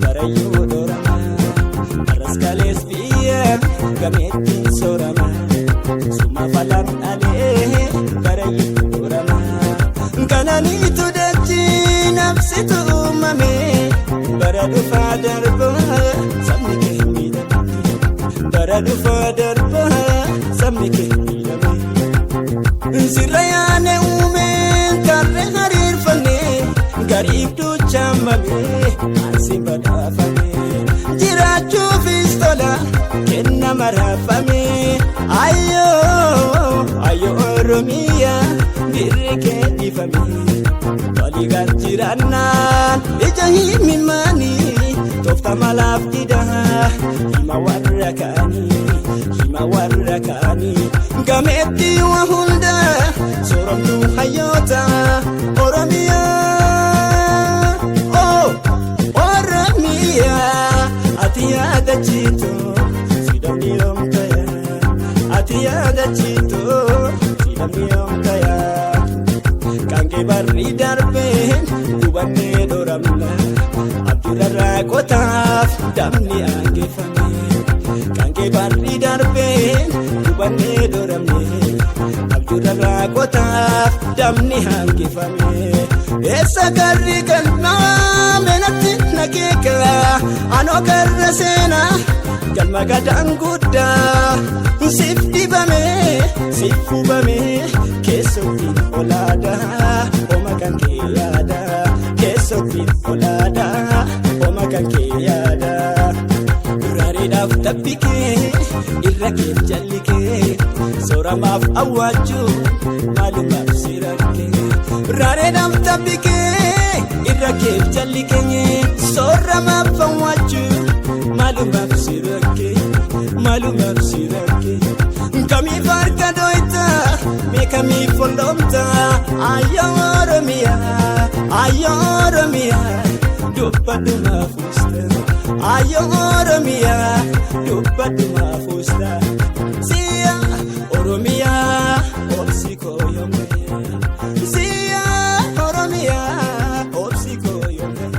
barayyuu doorama araskalees biyya gameetti soorama suma falan alee barayyuu doorama kananiitu dachii nafsitu uumame bara dhufaa darba sabni kee miidhame bara dhufaa darba sabni kee miidhame sirra yaane uumeen karre hariirfanne gariibduu chaamame ansi badhaafame jiraachuufis tola kenna maraafame ayyoo Oromiyaa dirri kee dhiifame walii garjiraannaan ija himimanii toofta malaaf didaa hima warra kaanii gameetti waa hunda sooromnu hayyoota Oromiyaa Oromiyaa ati yaadachiitoo sidamni yoomtaya ati yaadachiitoo sidamni yoomtaya kankee barri darbeen gubannee dooramna abdiirraa qotaaf damni aangeeffame kankee barri darbeen gubannee dooramne abdiirraa qotaaf damni aangeeffame eessa garri galmaa menatti nakeeka anoo garra seenaa galma gadaan guddaa siif dibame siif hubame keessotti olaadaa oma kan kee yaada keessotti olaadaa oma kan kee yaada raareedhaaf taphikee irra keef jallikee sooramaaf awwaachuu maalumaaf si rakkee raareedhaaf taphikee irra keef jallikee sooramaaf awwaachuu maalumaaf si rakkee maalumaaf si rakkee kamiif harka dooyta meekamiif folloomta ayyoo Oromiyaa dubbadhu maafuusta ayyoo Oromiyaa dubbadhu maafuusta siya Oromiyaa obsi kooyomee siya Oromiyaa obsi kooyomee.